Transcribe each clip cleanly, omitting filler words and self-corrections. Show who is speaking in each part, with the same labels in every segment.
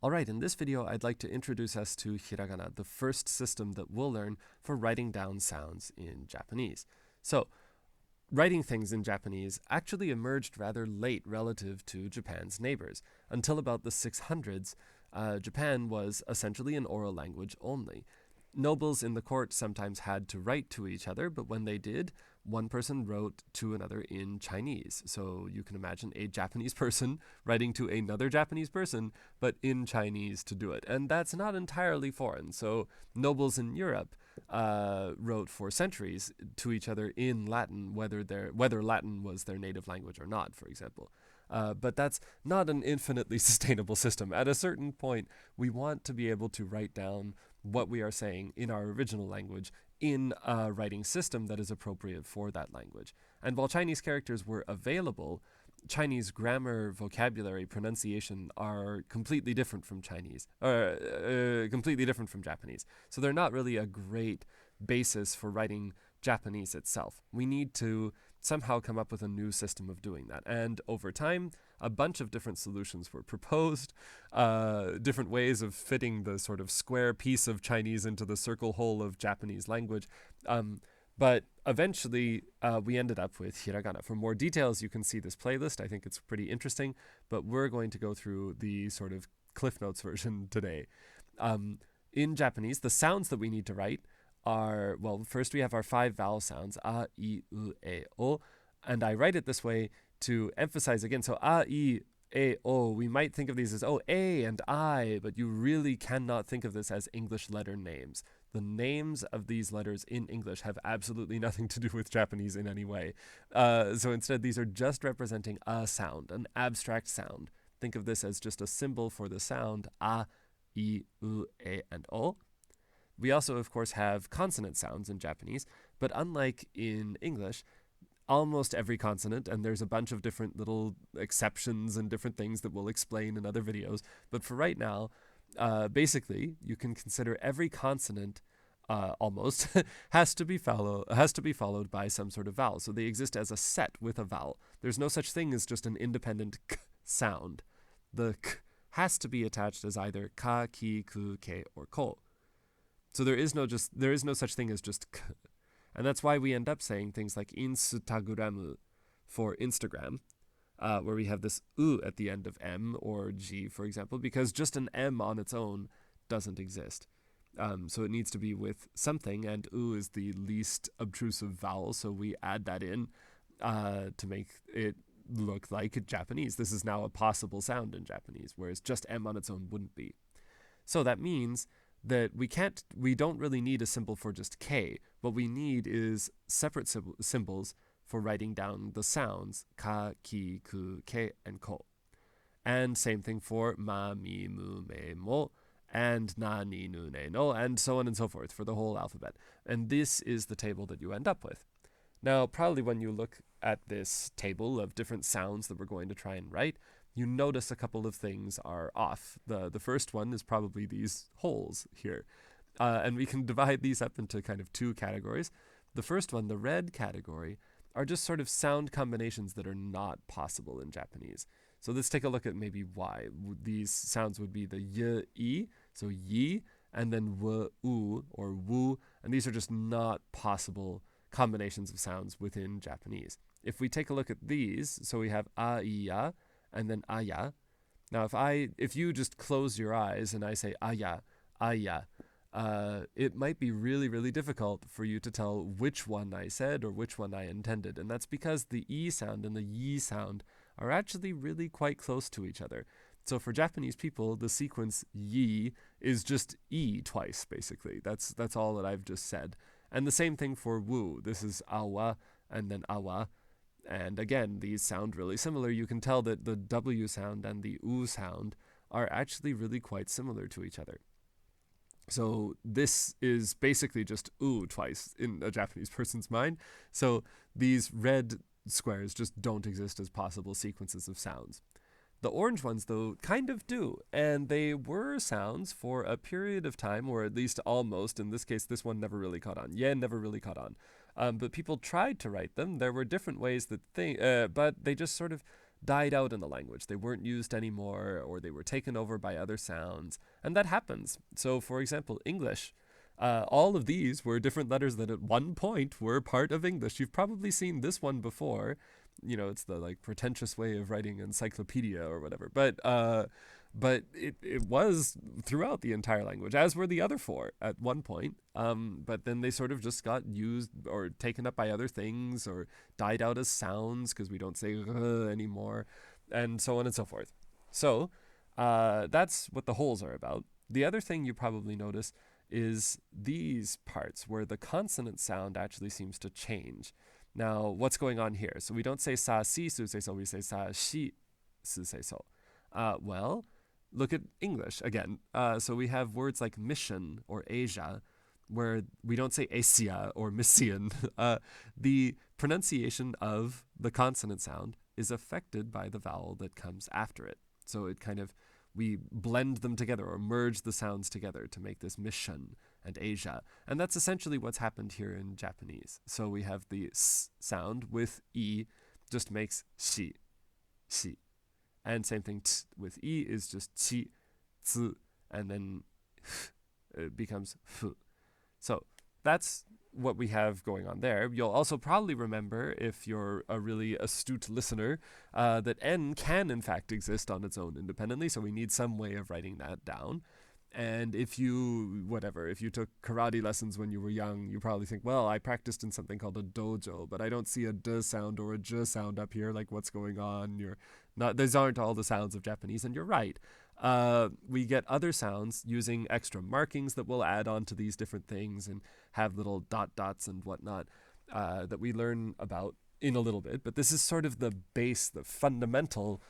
Speaker 1: Alright, in this video I'd like to introduce us to Hiragana, the first system that we'll learn for writing down sounds in Japanese. So, writing things in Japanese actually emerged rather late relative to Japan's neighbors. Until about the 600s, Japan was essentially an oral language only. Nobles in the court sometimes had to write to each other, but when they did, one person wrote to another in Chinese. So you can imagine a Japanese person writing to another Japanese person, but in Chinese to do it. And that's not entirely foreign. So nobles in Europe wrote for centuries to each other in Latin, whether Latin was their native language or not, for example. But that's not an infinitely sustainable system. At a certain point, we want to be able to write down what we are saying in our original language in a writing system that is appropriate for that language. And while Chinese characters were available, Chinese grammar, vocabulary, pronunciation are completely different from completely different from Japanese. So they're not really a great basis for writing Japanese itself. We need to somehow come up with a new system of doing that. And over time, a bunch of different solutions were proposed, different ways of fitting the sort of square piece of Chinese into the circle hole of Japanese language. But eventually, we ended up with Hiragana. For more details, you can see this playlist. I think it's pretty interesting, but we're going to go through the sort of Cliff Notes version today. In Japanese, the sounds that we need to write are, well, first we have our 5 vowel sounds, a, I, U, E, O, and I write it this way to emphasize again. So a, I, E, O, we might think of these as, oh, A and I, but you really cannot think of this as English letter names. The names of these letters in English have absolutely nothing to do with Japanese in any way. So instead, these are just representing a sound, an abstract sound. Think of this as just a symbol for the sound a, I, U, E, and O. We also, of course, have consonant sounds in Japanese, but unlike in English, almost every consonant, and there's a bunch of different little exceptions and different things that we'll explain in other videos, but for right now, basically, you can consider every consonant almost has to be followed by some sort of vowel. So they exist as a set with a vowel. There's no such thing as just an independent k sound. The k has to be attached as either ka, ki, ku, ke, or ko. So there is no such thing as just k. And that's why we end up saying things like Instagramu for Instagram, where we have this u at the end of M or G, for example, because just an M on its own doesn't exist. So it needs to be with something, and u is the least obtrusive vowel, so we add that in to make it look like Japanese. This is now a possible sound in Japanese, whereas just M on its own wouldn't be. So that means that we don't really need a symbol for just K. What we need is separate symbols for writing down the sounds ka, ki, ku, ke, and ko. And same thing for ma, mi, mu, me, mo, and na, ni, nu, ne, no, and so on and so forth for the whole alphabet. And this is the table that you end up with. Now, probably when you look at this table of different sounds that we're going to try and write, you notice a couple of things are off. The first one is probably these holes here. And we can divide these up into kind of 2 categories. The first one, the red category, are just sort of sound combinations that are not possible in Japanese. So let's take a look at maybe why. These sounds would be the y, I, so yi, and then w, u, or wu, and these are just not possible combinations of sounds within Japanese. If we take a look at these, so we have a, I, ya, and then aya. Now, if you just close your eyes and I say aya, aya, it might be really, really difficult for you to tell which one I said or which one I intended. And that's because the E sound and the yi sound are actually really quite close to each other. So for Japanese people, the sequence yi is just E twice, basically. That's all that I've just said. And the same thing for wu. This is awa and then awa. And again, these sound really similar. You can tell that the W sound and the U sound are actually really quite similar to each other. So this is basically just U twice in a Japanese person's mind. So these red squares just don't exist as possible sequences of sounds. The orange ones, though, kind of do, and they were sounds for a period of time, or at least almost. In this case, this one never really caught on. Yen never really caught on. But people tried to write them. There were different ways but they just sort of died out in the language. They weren't used anymore, or they were taken over by other sounds. And that happens. So, for example, English. All of these were different letters that at one point were part of English. You've probably seen this one before. It's the like pretentious way of writing encyclopedia or whatever. But it was throughout the entire language, as were the other four at one point. But then they sort of just got used or taken up by other things or died out as sounds because we don't say anymore, and so on and so forth. So that's what the holes are about. The other thing you probably notice is these parts where the consonant sound actually seems to change. Now, what's going on here? So we don't say sa si su se so, we say sa shi su se so. Well, look at English again. So we have words like mission or Asia, where we don't say Asia or Mission. The pronunciation of the consonant sound is affected by the vowel that comes after it. So it kind of, we blend them together or merge the sounds together to make this mission and Asia. And that's essentially what's happened here in Japanese. So we have the s sound with E just makes shi, shi. And same thing t with E is just chi, tsu, and then it becomes f. So that's what we have going on there. You'll also probably remember, if you're a really astute listener, that N can in fact exist on its own independently, so we need some way of writing that down. And if you took karate lessons when you were young, you probably think, well, I practiced in something called a dojo, but I don't see a d sound or a j sound up here, like what's going on? These aren't all the sounds of Japanese, and you're right. We get other sounds using extra markings that we'll add on to these different things and have little dots and whatnot that we learn about in a little bit. But this is sort of the base, the fundamental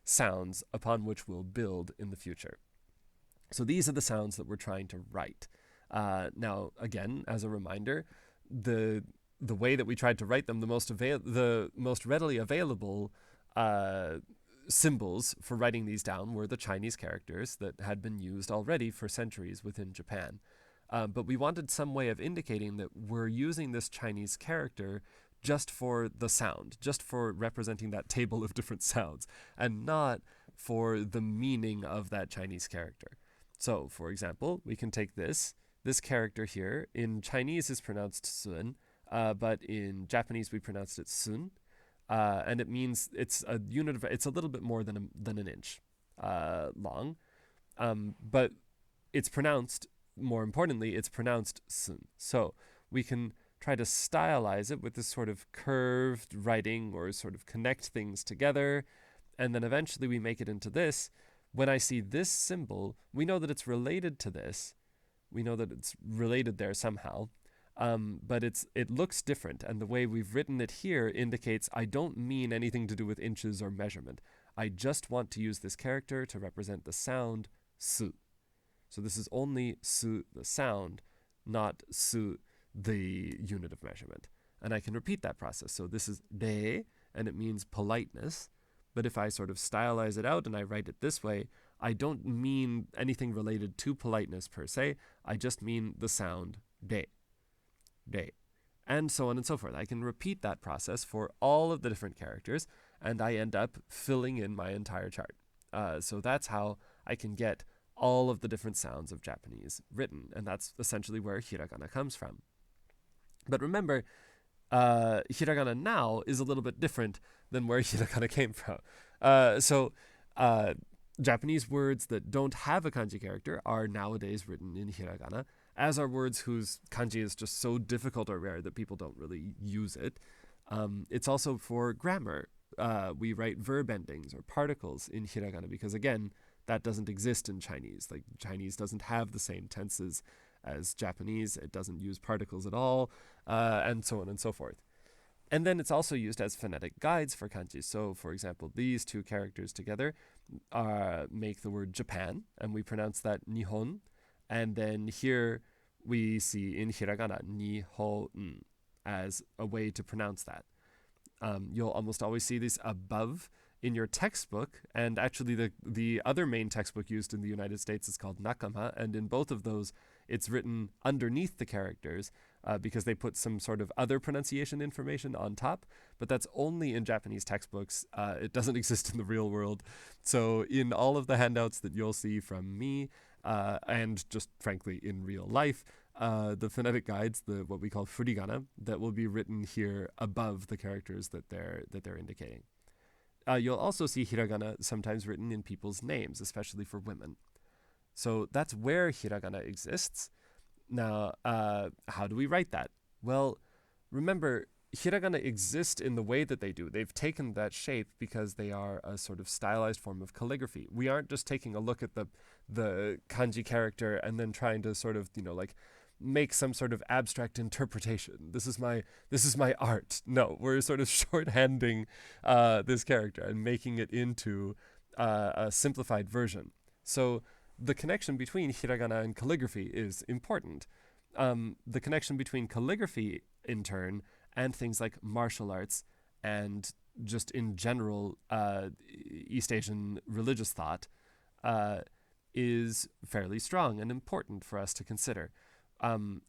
Speaker 1: sounds upon which we'll build in the future. So these are the sounds that we're trying to write. Now, again, as a reminder, the way that we tried to write them, the most readily available symbols for writing these down were the Chinese characters that had been used already for centuries within Japan. But we wanted some way of indicating that we're using this Chinese character just for the sound, just for representing that table of different sounds, and not for the meaning of that Chinese character. So, for example, we can take this character here. In Chinese is pronounced sun, but in Japanese we pronounced it sun. And it means it's a little bit more than an inch long. But it's pronounced, more importantly, it's pronounced sun. So we can try to stylize it with this sort of curved writing or sort of connect things together. And then eventually we make it into this. When I see this symbol, we know that it's related to this. We know that it's related there somehow. But it looks different, and the way we've written it here indicates I don't mean anything to do with inches or measurement. I just want to use this character to represent the sound su. So this is only su, the sound, not su, the unit of measurement. And I can repeat that process. So this is re, and it means politeness. But if I sort of stylize it out and I write it this way, I don't mean anything related to politeness per se. I just mean the sound re. Re. And so on and so forth. I can repeat that process for all of the different characters, and I end up filling in my entire chart. So that's how I can get all of the different sounds of Japanese written, and that's essentially where hiragana comes from. But remember, hiragana now is a little bit different than where hiragana came from. Japanese words that don't have a kanji character are nowadays written in hiragana, as are words whose kanji is just so difficult or rare that people don't really use it. It's also for grammar. We write verb endings or particles in hiragana because, again, that doesn't exist in Chinese. Like, Chinese doesn't have the same tenses as Japanese. It doesn't use particles at all, and so on and so forth. And then it's also used as phonetic guides for kanji. So, for example, these two characters together make the word Japan, and we pronounce that Nihon. And then here we see in hiragana, Nihon, as a way to pronounce that. You'll almost always see this above in your textbook, and actually the other main textbook used in the United States is called Nakama, and in both of those, it's written underneath the characters because they put some sort of other pronunciation information on top, but that's only in Japanese textbooks. It doesn't exist in the real world. So in all of the handouts that you'll see from me, and just frankly in real life, the phonetic guides, the what we call furigana, that will be written here above the characters that they're indicating. You'll also see hiragana sometimes written in people's names, especially for women. So that's where hiragana exists. Now, how do we write that? Well, remember, hiragana exist in the way that they do. They've taken that shape because they are a sort of stylized form of calligraphy. We aren't just taking a look at the kanji character and then trying to sort of, like make some sort of abstract interpretation. This is my art. No, we're sort of shorthanding this character and making it into a simplified version. So the connection between hiragana and calligraphy is important. The connection between calligraphy, in turn, and things like martial arts and just in general East Asian religious thought is fairly strong and important for us to consider.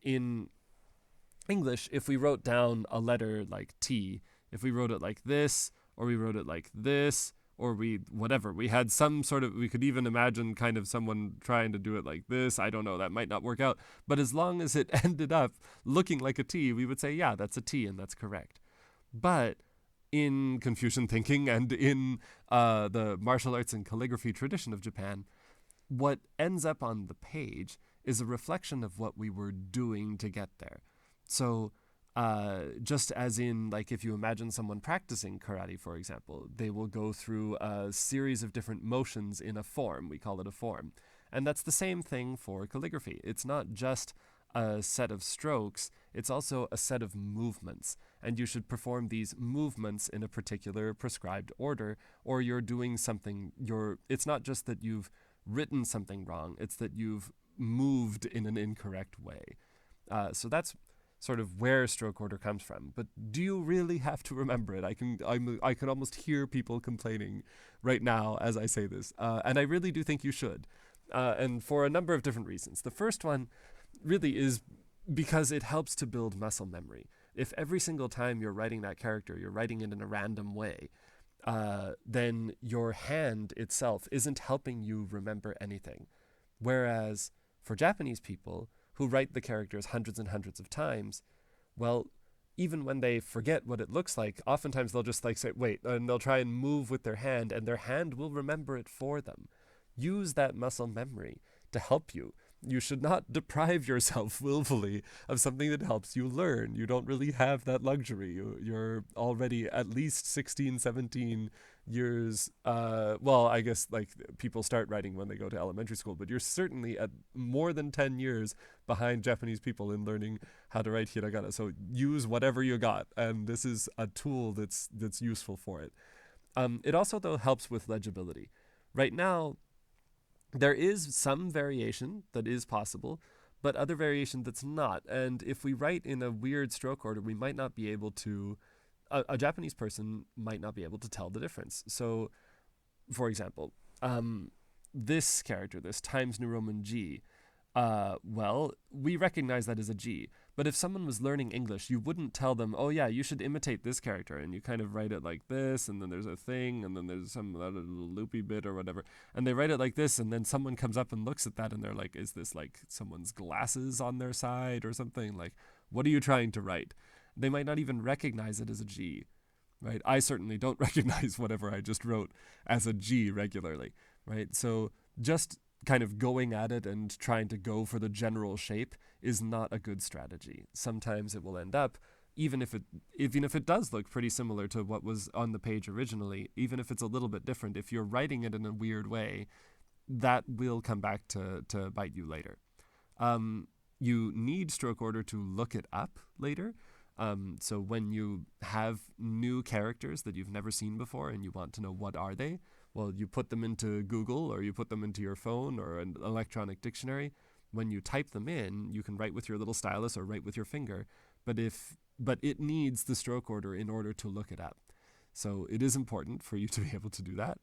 Speaker 1: In English, if we wrote down a letter like T, if we wrote it like this, or we wrote it like this, or we had some sort of, we could even imagine kind of someone trying to do it like this. I don't know, that might not work out. But as long as it ended up looking like a T, we would say, yeah, that's a T and that's correct. But in Confucian thinking and in the martial arts and calligraphy tradition of Japan, what ends up on the page is a reflection of what we were doing to get there. So just as in, like, if you imagine someone practicing karate, for example, they will go through a series of different motions in a form. We call it a form. And that's the same thing for calligraphy. It's not just a set of strokes, it's also a set of movements. And you should perform these movements in a particular prescribed order, or you're doing something, it's not just that you've written something wrong, it's that you've moved in an incorrect way. So that's sort of where stroke order comes from. But do you really have to remember it? I can almost hear people complaining right now as I say this. And I really do think you should. And for a number of different reasons. The first one really is because it helps to build muscle memory. If every single time you're writing that character, you're writing it in a random way, then your hand itself isn't helping you remember anything. Whereas for Japanese people who write the characters hundreds and hundreds of times, well, even when they forget what it looks like, oftentimes they'll just like say, wait, and they'll try and move with their hand, and their hand will remember it for them. Use that muscle memory to help you. You should not deprive yourself willfully of something that helps you learn. You don't really have that luxury. You're already at least 16, 17 years, well, I guess like people start writing when they go to elementary school, but you're certainly at more than 10 years behind Japanese people in learning how to write hiragana. So use whatever you got, and this is a tool that's useful for it. It also, though, helps with legibility. Right now, there is some variation that is possible, but other variation that's not. And if we write in a weird stroke order, we might not be able to, a Japanese person might not be able to tell the difference. So, for example, this character, this Times New Roman G, well, we recognize that as a G. But if someone was learning English, you wouldn't tell them, oh yeah, you should imitate this character, and you kind of write it like this, and then there's a thing, and then there's some other little loopy bit or whatever, and they write it like this, and then someone comes up and looks at that, and they're like, is this like someone's glasses on their side or something? Like, what are you trying to write? They might not even recognize it as a G, right? I certainly don't recognize whatever I just wrote as a G regularly, right? So just kind of going at it and trying to go for the general shape is not a good strategy. Sometimes it will end up, even if it does look pretty similar to what was on the page originally, even if it's a little bit different, if you're writing it in a weird way, that will come back to bite you later. You need stroke order to look it up later. So when you have new characters that you've never seen before and you want to know what are they, well, you put them into Google or you put them into your phone or an electronic dictionary. When you type them in, you can write with your little stylus or write with your finger, but it needs the stroke order in order to look it up. So it is important for you to be able to do that.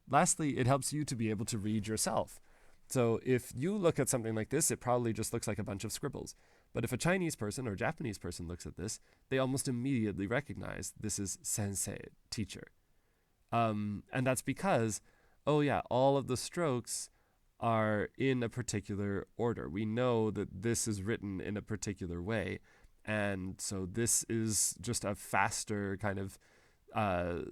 Speaker 1: Lastly, it helps you to be able to read yourself. So if you look at something like this, it probably just looks like a bunch of scribbles. But if a Chinese person or Japanese person looks at this, they almost immediately recognize this is sensei, teacher. And that's because, oh yeah, all of the strokes are in a particular order. We know that this is written in a particular way. And so this is just a faster, kind of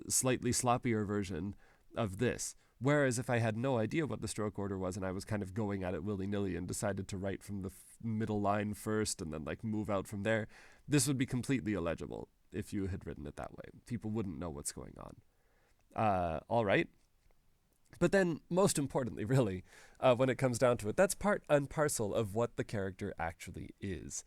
Speaker 1: slightly sloppier version of this. Whereas if I had no idea what the stroke order was and I was kind of going at it willy-nilly and decided to write from the middle line first and then like move out from there, this would be completely illegible if you had written it that way. People wouldn't know what's going on. All right. But then, most importantly, really, when it comes down to it, that's part and parcel of what the character actually is.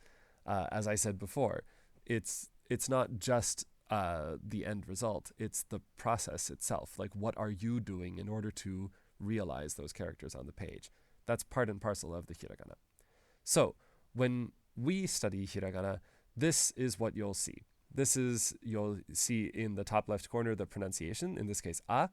Speaker 1: As I said before, it's not just the end result, it's the process itself. Like, what are you doing in order to realize those characters on the page? That's part and parcel of the hiragana. So, when we study hiragana, this is what you'll see. You'll see in the top left corner the pronunciation, in this case, a.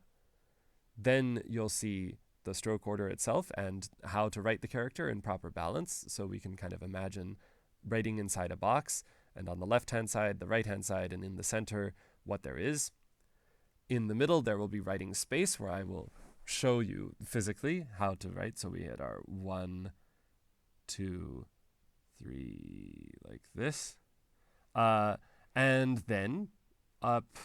Speaker 1: Then you'll see the stroke order itself and how to write the character in proper balance. So we can kind of imagine writing inside a box, and on the left-hand side, the right-hand side, and in the center, what there is. In the middle, there will be writing space, where I will show you physically how to write. So we had our 1, 2, 3, like this. And then up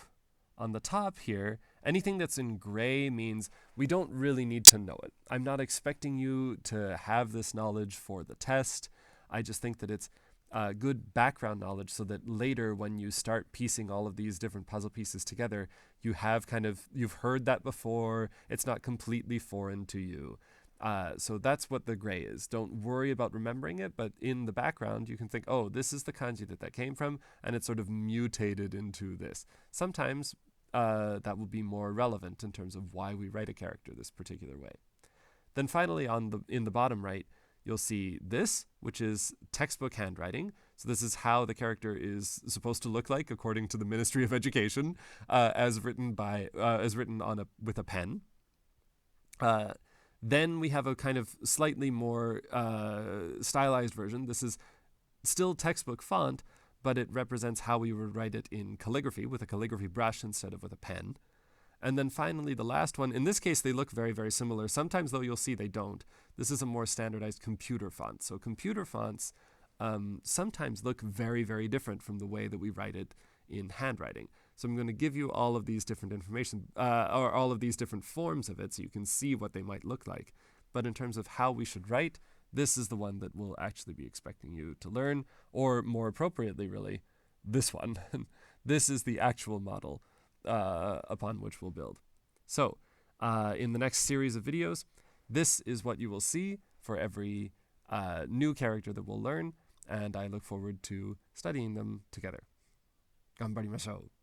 Speaker 1: on the top here, anything that's in gray means we don't really need to know it. I'm not expecting you to have this knowledge for the test. I just think that it's good background knowledge so that later when you start piecing all of these different puzzle pieces together, you've heard that before. It's not completely foreign to you. So that's what the gray is. Don't worry about remembering it, but in the background, you can think, oh, this is the kanji that came from, and it's sort of mutated into this. Sometimes that will be more relevant in terms of why we write a character this particular way. Then finally, in the bottom right, you'll see this, which is textbook handwriting. So this is how the character is supposed to look like according to the Ministry of Education, as written with a pen. Then we have a kind of slightly more stylized version. This is still textbook font, but it represents how we would write it in calligraphy, with a calligraphy brush instead of with a pen. And then finally, the last one, in this case, they look very, very similar. Sometimes, though, you'll see they don't. This is a more standardized computer font. So computer fonts sometimes look very, very different from the way that we write it in handwriting. So I'm going to give you all of these different information, or all of these different forms of it, so you can see what they might look like. But in terms of how we should write, this is the one that we'll actually be expecting you to learn, or more appropriately, really, this one. This is the actual model upon which we'll build. So in the next series of videos, this is what you will see for every new character that we'll learn, and I look forward to studying them together. 頑張りましょう。